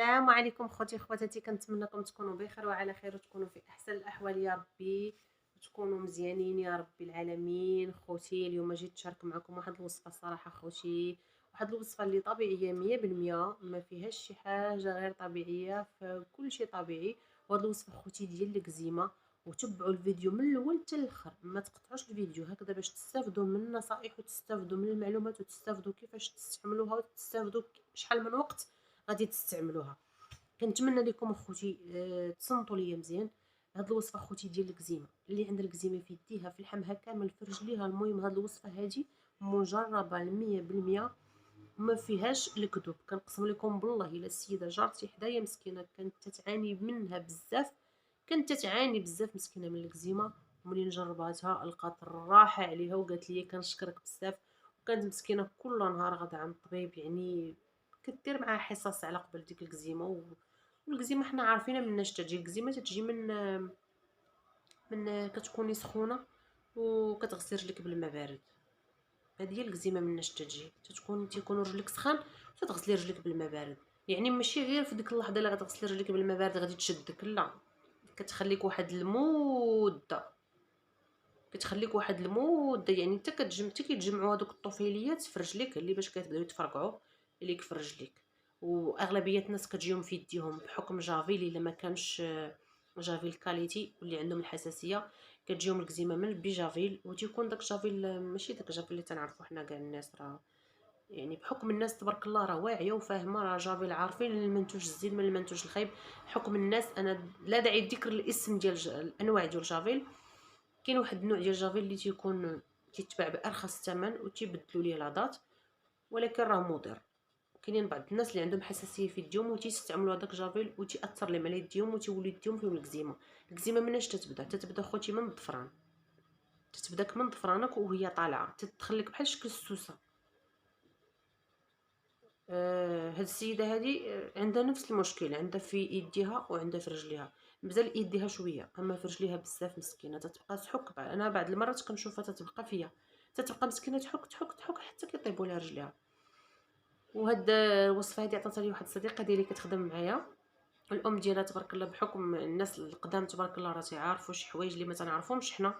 السلام عليكم خوتي خواتاتي، كنتمنىكم تكونوا بخير وعلى خير وتكونوا في احسن الاحوال يا ربي، وتكونوا مزيانين يا رب العالمين. خوتي اليوم جيت نشارك معكم واحد الوصفه الصراحه خوتي، واحد الوصفه اللي طبيعيه 100% ما فيهاش شي حاجه غير طبيعيه، فكل شيء طبيعي. وهاد الوصفه خوتي ديال الكزيمه، وتبعوا الفيديو من الاول حتى الاخر، ما تقطعوش الفيديو هكذا باش تستافدوا من النصائح وتستافدوا من المعلومات وتستافدوا كيفاش تستعملوها وتستافدوا شحال من وقت غادي تستعملوها. كنتمنى لكم اخوتي تصنتوا ليا مزيان. هاد الوصفه اخوتي ديال الكزيمه، اللي عندها الكزيمه في يديها في لحمها كامل في رجليها، المهم هاد الوصفه هادي مجربه 100%، ما فيهاش الكذوب. كنقسم لكم بالله الا السيده جارتي حدايا مسكينه كانت تتعاني منها بزاف، كانت تتعاني بزاف مسكينه من الكزيمه، ومنين جرباتها لقات الراحه عليها وقالت لي كنشكرك بزاف. وكانت مسكينه كل نهار غادا عند الطبيب، يعني كدير معاها حصص على قبل ديك الكزيمه والكزيمه حنا عارفينها مناش تجي. الكزيمه تتجي من كتكوني سخونه وكتغسلي رجلك بالماء بارد، هذه هي الكزيمه مناش تجي. تيكونوا رجلك سخان وتتغسلي رجلك بالماء بارد، يعني ماشي غير في ديك اللحظه اللي غتغسلي رجلك بالماء بارد غادي تشدك، لا، كتخليك واحد المده، كتخليك واحد المده، يعني حتى كيتجمعوا هذوك الطفيليات في رجليك اللي باش كيبداو يتفرقعوا ليك في رجليك. واغلبيه الناس كتجيهم في يديهم بحكم جافيل، الا ما كانش جافيل كاليتي واللي عندهم الحساسيه كتجيهم الكزيمه من بجافيل، وتيكون داك جافيل ماشي داك جافيل اللي تنعرفو حنا كاع الناس. راه يعني بحكم الناس تبارك الله راه واعيه وفاهمه، راه جافيل عارفين المنتوج الزين من المنتوج الخايب. بحكم الناس انا لا داعي لذكر الاسم ديال الانواع ديال جافيل. كاين واحد النوع ديال جافيل اللي تيكون تيتباع بارخص ثمن وتيبدلوا ليه لاضات، ولكن راه مضر. كاينين بعض الناس اللي عندهم حساسيه في يديهم وتيستعملوا هذاك جافيل وتاثر لهم على يديهم وتولي يديهم فيهم الكزيمه. الكزيمه مناش تتبدا خوتي من الظفران، تتبداك من ظفرانك وهي طالعه تتخليك بحال شكل السوسه. هاد السيده هادي عندها نفس المشكل، عندها في يديها وعندها في رجليها. مازال يديها شويه، اما في رجليها بزاف مسكينه تتبقى تحك. انا بعض المرات كنشوفها تتبقى فيا، تتبقى مسكينه تحك تحك تحك حتى كيطيبوا لها رجليها. وهاد الوصفه هادي عطاتها لي واحد الصديقه ديالي كتخدم معايا، الام ديالها تبارك الله، بحكم الناس القدام تبارك الله راه تيعرفوا شي حوايج اللي ما تنعرفهمش حنا.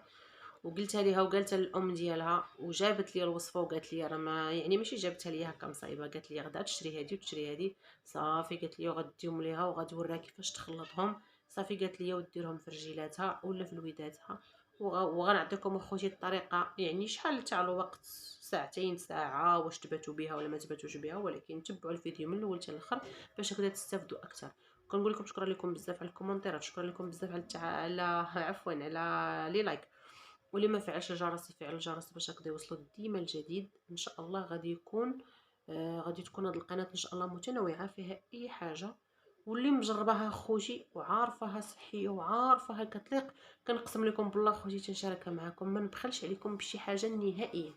وقلتها ليها وقالتها للام ديالها، وجابت لي الوصفه وقالت لي راه ما يعني ماشي جابتها ليا هكا مصايبه، قالت لي غدا تشري هادي وتشري هادي صافي. قالت لي وغديهم ليها وغتوريها كيفاش تخلطهم صافي. قالت لي وديرهم في رجيلاتها ولا في الودادها. وغنعطيكم اخوتي الطريقه، يعني شحال تاع الوقت، ساعتين ساعه، واش تباتوا بها ولا ما تباتوش بها، ولكن تبعوا الفيديو من الاول حتى الاخر باش هكذا تستافدوا اكثر. كنقول لكم شكرا لكم بزاف على الكومنتيرات، شكرا لكم بزاف على على عفوا على لي لايك. واللي ما فعلش الجرس يفعل الجرس باش هكذا يوصلوا ديما الجديد. ان شاء الله غادي يكون غادي تكون هذه القناه ان شاء الله متنوعه فيها اي حاجه، واللي مجرباها خوتي وعارفاها صحيه وعارفاها كتليق كنقسم لكم بالله خوتي تنشاركها معكم، ما نبخلش عليكم بشي حاجه نهائيا.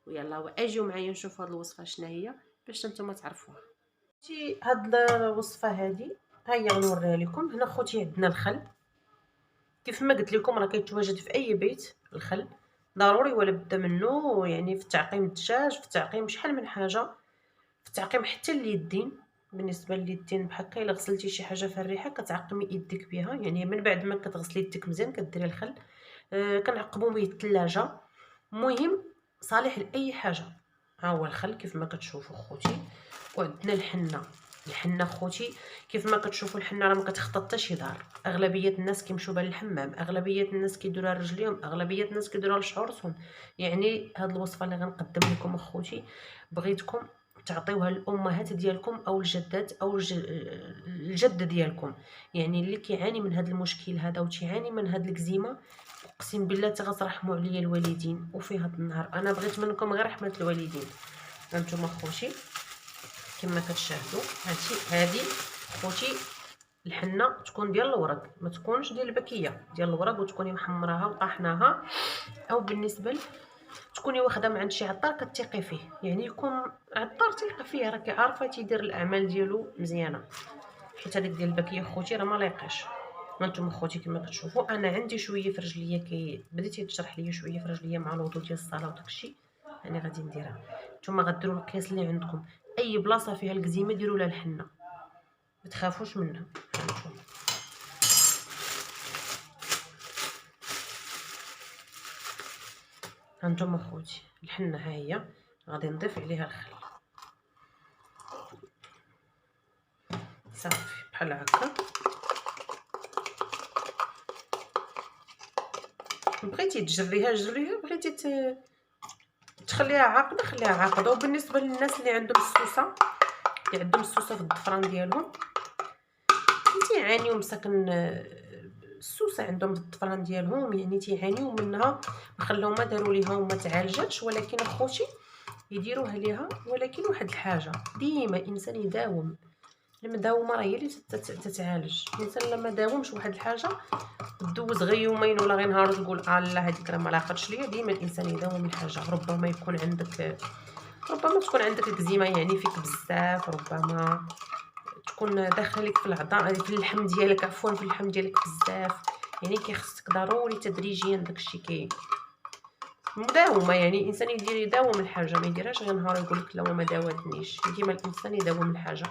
ويلا واجيو معايا نشوف هذه الوصفه شناهي باش نتوما تعرفوها. شي هاد الوصفه هذه ها هي غنوريها لكم. هنا خوتي عندنا الخل، كيف ما قلت لكم راه كيتواجد في اي بيت. الخل ضروري ولا بد منه، يعني في تعقيم الدجاج، في تعقيم شحال من حاجه، في تعقيم حتى اليدين. بالنسبه لليدين بحال الا غسلتي شي حاجه في الريحه كتعقمي يديك بها، يعني من بعد ما كتغسلي يديك مزيان كديري الخل. كنعقمو به الثلاجه. المهم صالح لاي حاجه. ها هو الخل كيف ما كتشوفوا خوتي. وعندنا الحنه. الحنه خوتي كيف ما كتشوفوا الحنه راه ما كتخطى حتى شي دار. اغلبيه الناس كيمشيو بها للحمام، اغلبيه الناس كيديروها لرجليهم، اغلبيه الناس كيديروها لشعورهم. يعني هاد الوصفه اللي غنقدم لكم اخوتي بغيتكم تعطيوها للامهات ديالكم او الجدات او الجد ديالكم، يعني اللي كيعاني من هذا المشكل هذا وتيعاني من هذه الكزيمه. اقسم بالله تغترحموا عليا الوالدين. وفي هذا النهار انا بغيت منكم غير رحمه الوالدين. هانتوما خوتي كما كتشاهدوا هذه خوتي الحنه تكون ديال الورق، ما تكونش ديال البكيه، ديال الورق، وتكوني محمراها وطاحناها. او بالنسبه تكوني واخده من عند شي عطار كتثقي فيه، يعني يكون عطار ثقه فيه راكي عارفه تيدير الاعمال ديالو مزيانه. حيت هذيك ديال البكيه خوتي راه ما لايقاش. هانتوما خوتي كما كتشوفوا انا عندي شويه في رجليا، بدا تيتجرح ليا شويه في رجليا مع الوضوء ديال الصلاه وداكشي. انا غادي نديرها. نتوما غديروا القياس اللي عندكم، اي بلاصه فيها الكزيمه ديروا لها الحنه. ما تخافوش منها. هانتوما خوتي الحنه ها هي، غادي نضيف عليها الخل صافي بحال هكا. بغيتي تجريها جريها، بغيتي تخليها عاقده خليها عاقده. وبالنسبه للناس اللي عندهم السوسه، في الضفران ديالهم، تيعانيو مساكن السوسه عندهم في الضفران ديالهم، يعني تيعانيو منها. خلاو ما داروا ليها وما تعالجاتش، ولكن اخوتي يديروها ليها. ولكن واحد الحاجه، ديما الانسان يداوم. المداومه راه هي اللي تتعالج. الانسان لما داومش واحد الحاجه، دوز غير يومين ولا غير نهار وتقول لا هذيك راه ما لاقتش ليا. ديما الانسان يداوم الحاجه. ربما تكون عندك الكزيمه يعني فيك بزاف، ربما تكون داخله لك في العظام، في اللحم ديالك، عفوا في اللحم ديالك بزاف، يعني كيخصك ضروري تدريجيا داكشي مداومه. يعني الانسان يداوم الحاجه، ما يديرهاش غير نهار يقول لك لا ما داوتنيش. ديما الانسان يداوم الحاجه.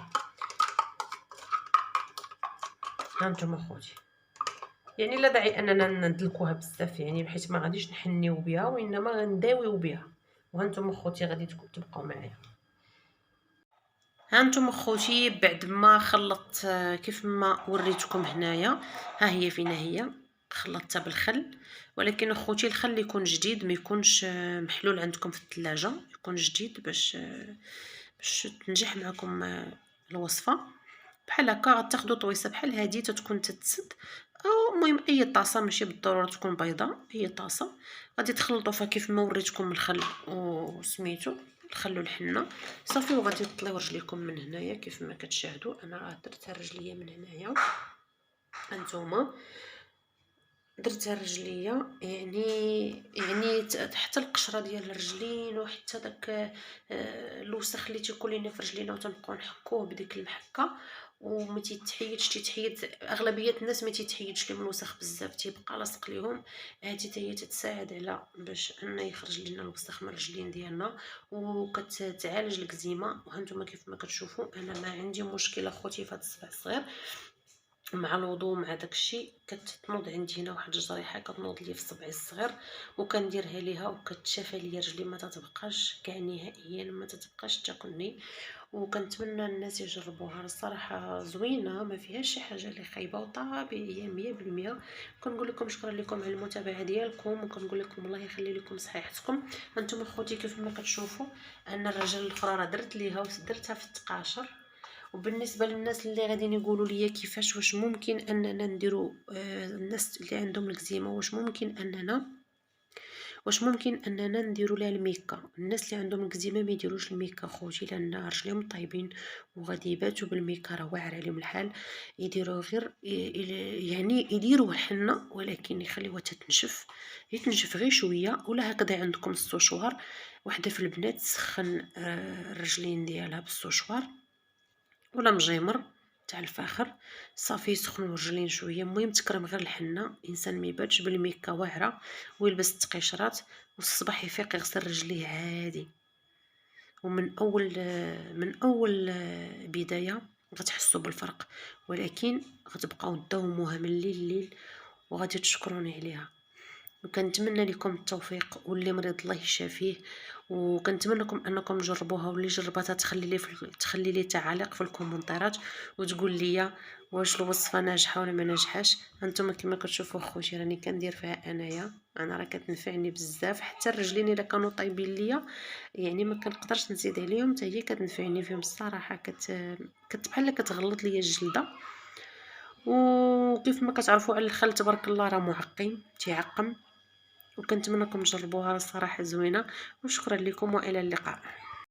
هانتوما خوتي، يعني لا داعي اننا ندلكوها بزاف، يعني بحيث ما غاديش نحنيو بها، وانما غنداويو بها. وهانتوما خوتي غادي تبقاو معايا. هانتوما خوتي بعد ما خلطت كيف ما وريتكم هنايا، ها هي فينا هي خلطتها بالخل. ولكن اخوتي الخل يكون جديد، ما يكونش محلول عندكم في الثلاجه، يكون جديد باش تنجح معكم الوصفه. بحال هكا غتاخدوا طويصه بحال هذه تتكون تتسد، او المهم اي طاسه، ماشي بالضروره تكون بيضاء، اي طاسه غادي تخلطوا فيها كيف ما وريتكم الخل وسميتو الخل والحنه صافي. وغادي تطليو رجليكم من هنايا كيف ما كتشاهدوا. انا راه درتها رجليا من هنايا، هانتوما درتها رجليا، يعني حتى القشره ديال الرجلين، وحتى داك الوسخ اللي تيكون لينا في رجلينا وتنبقاو نحكوه بديك المحكه. وما تيتحيد اغلبيه الناس ما تيتحيدش لهم الوسخ بزاف، تيبقى لاصق ليهم. هذه حتى هي تتساعد على باش ان يخرج لنا الوسخ من الرجلين ديالنا، وكتعالج الكزيمه. وهانتوما كيف ما كتشوفوا انا ما عندي مشكل اخوتي في هذا الصبع الصغير مع الوضوء مع داكشي. كتنوض عندي هنا واحد الجريحه كتنوض لي في صبعي الصغير، وكنديرها ليها وكتشافى ليا رجلي، ما تتبقاش كاع نهائيا، ما تتبقاش تاكلني. وكنتمنى الناس يجربوها، الصراحه زوينه ما فيهاش شي حاجه اللي خايبه وطبيعيه 100%. كنقول لكم شكرا لكم على المتابعه ديالكم، وكنقول لكم الله يخلي لكم صحيحتكم. انتم خوتي كيف ما كتشوفوا انا الرجل الاخرى راه درت ليها ودرتها في التقاشر. وبالنسبه للناس اللي غاديين يقولوا لي كيفاش، واش ممكن اننا نديروا الناس اللي عندهم الكزيمه، واش ممكن اننا نديروا لها الميكا. الناس اللي عندهم الكزيمه ما يديروش الميكا خوتي، لان رجليهم طيبين وغادي يباتوا بالميكا، راه واعر عليهم الحال. يديروا غير يعني يديروا الحنه، ولكن يخليوها تتنشف، يتنشف غير شويه. ولا هكذا عندكم السوشوار، وحده في البنات تسخن الرجلين ديالها بالسوشوار ولا مجيمر تاع الفاخر، صافي يسخنوا الرجلين شويه. المهم تكرم غير الحنه، الانسان ما يباتش بالميكا واعره ويلبس التقيشرات، والصباح يفيق يغسل رجليه عادي. ومن اول بدايه غتحسوا بالفرق، ولكن غتبقاو تداوموها من الليل وغادي تشكروني عليها. وكنتمنى لكم التوفيق، واللي مريض الله يشافيه. وكنتمنى لكم انكم تجربوها، واللي جربتها تخلي لي تعاليق في الكومنتات وتقول لي واش الوصفه ناجحه ولا ما ناجحاش. انتم كما كتشوفوا خوتي راني كندير فيها انايا، انا راه كتنفعني بزاف. حتى الرجلين الا كانوا طايبين ليا يعني ما كنقدرش نزيد عليهم، حتى هي كتنفعني فيهم الصراحه. بحال كتغلط ليا الجلده. وكيف ما كتعرفوا على الخل تبارك الله راه معقم تيعقم. وكنتمنىكم تجربوها الصراحه زوينه. وشكرا لكم والى اللقاء.